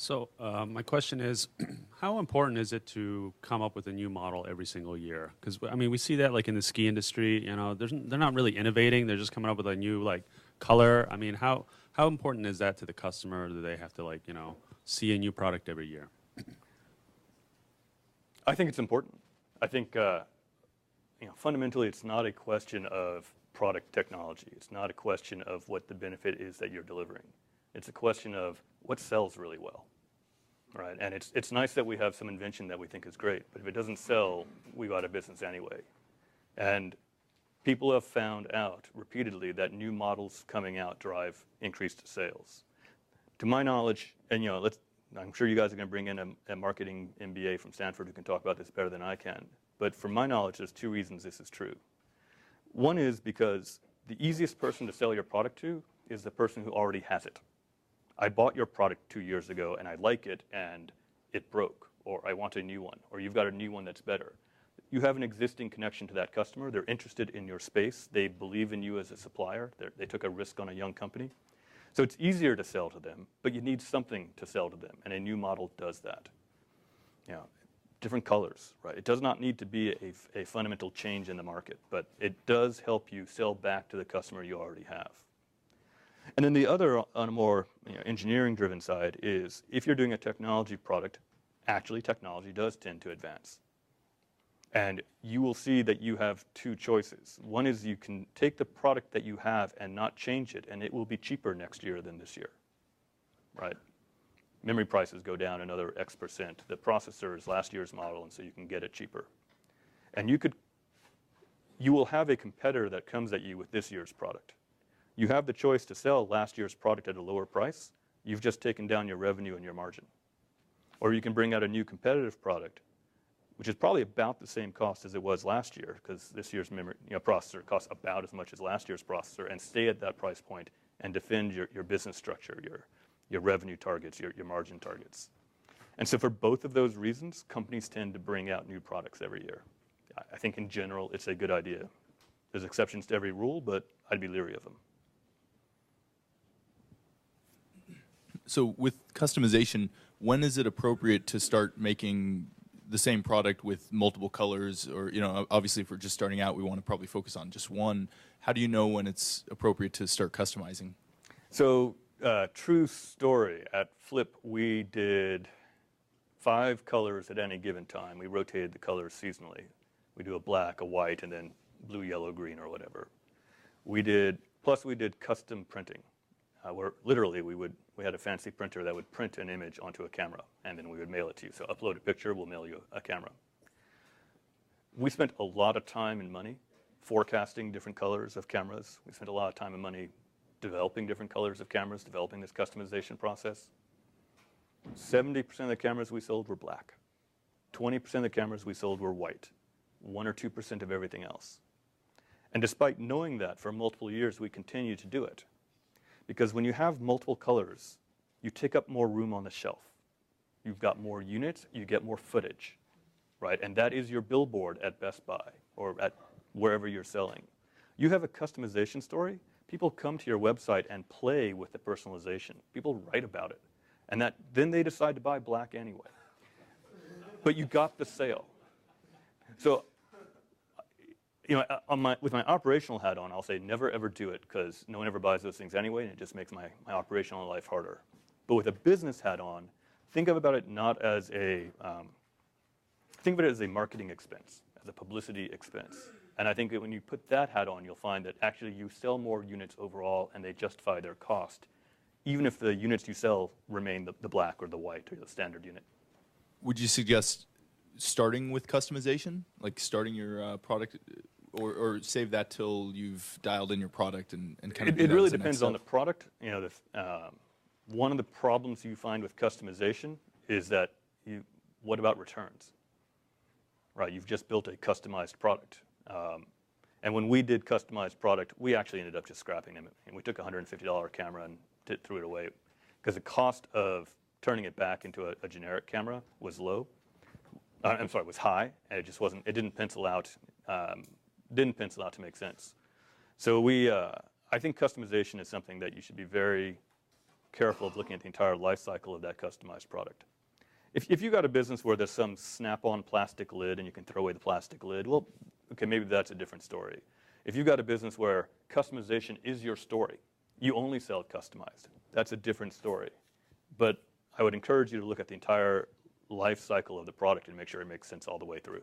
So my question is, how important is it to come up with a new model every single year? Because I mean, we see that like in the ski industry, they're not really innovating; they're just coming up with a new like color. I mean, how important is that to the customer? Do they have to like see a new product every year? I think it's important. I think fundamentally, it's not a question of product technology. It's not a question of what the benefit is that you're delivering. It's a question of what sells really well, right? And it's nice that we have some invention that we think is great, but if it doesn't sell, we go out of business anyway. And people have found out repeatedly that new models coming out drive increased sales. To my knowledge, and I'm sure you guys are going to bring in a marketing MBA from Stanford who can talk about this better than I can. But from my knowledge, there's two reasons this is true. One is because the easiest person to sell your product to is the person who already has it. I bought your product 2 years ago and I like it and it broke, or I want a new one, or you've got a new one that's better. You have an existing connection to that customer. They're interested in your space. They believe in you as a supplier. They took a risk on a young company. So it's easier to sell to them, but you need something to sell to them, and a new model does that. Different colors, right? It does not need to be a fundamental change in the market, but it does help you sell back to the customer you already have. And then the other, on a more engineering-driven side, is if you're doing a technology product, actually technology does tend to advance. And you will see that you have two choices. One is you can take the product that you have and not change it, and it will be cheaper next year than this year, right? Memory prices go down another X%. The processor is last year's model, and so you can get it cheaper. And you will have a competitor that comes at you with this year's product. You have the choice to sell last year's product at a lower price. You've just taken down your revenue and your margin. Or you can bring out a new competitive product, which is probably about the same cost as it was last year, because this year's memory processor costs about as much as last year's processor, and stay at that price point and defend your business structure, your revenue targets, your margin targets. And so for both of those reasons, companies tend to bring out new products every year. I think in general, it's a good idea. There's exceptions to every rule, but I'd be leery of them. So with customization, when is it appropriate to start making the same product with multiple colors? Or, obviously if we're just starting out, we want to probably focus on just one. How do you know when it's appropriate to start customizing? So true story, at Flip, we did 5 colors at any given time. We rotated the colors seasonally. We do a black, a white, and then blue, yellow, green, or whatever. Plus we did custom printing, where literally we had a fancy printer that would print an image onto a camera, and then we would mail it to you. So upload a picture, we'll mail you a camera. We spent a lot of time and money forecasting different colors of cameras. We spent a lot of time and money developing different colors of cameras, developing this customization process. 70% of the cameras we sold were black. 20% of the cameras we sold were white. 1 or 2% of everything else. And despite knowing that for multiple years, we continued to do it. Because when you have multiple colors, you take up more room on the shelf. You've got more units, you get more footage, right? And that is your billboard at Best Buy or at wherever you're selling. You have a customization story, people come to your website and play with the personalization. People write about it. And then they decide to buy black anyway. But you got the sale. So with my operational hat on, I'll say never ever do it, because no one ever buys those things anyway, and it just makes my operational life harder. But with a business hat on, think about it not as think of it as a marketing expense, as a publicity expense. And I think that when you put that hat on, you'll find that actually you sell more units overall, and they justify their cost, even if the units you sell remain the black or the white or the standard unit. Would you suggest starting with customization, like starting your product, or save that till you've dialed in your product and kind of? It really depends on the product. One of the problems you find with customization is that what about returns? Right, you've just built a customized product, and when we did customized product, we actually ended up just scrapping them, and we took a $150 camera and threw it away, because the cost of turning it back into a generic camera was low. Was high, and it just wasn't. It didn't pencil out. To make sense. So I think customization is something that you should be very careful of looking at the entire life cycle of that customized product. If you've got a business where there's some snap-on plastic lid and you can throw away the plastic lid, well, okay, maybe that's a different story. If you've got a business where customization is your story, you only sell it customized, that's a different story. But I would encourage you to look at the entire life cycle of the product and make sure it makes sense all the way through.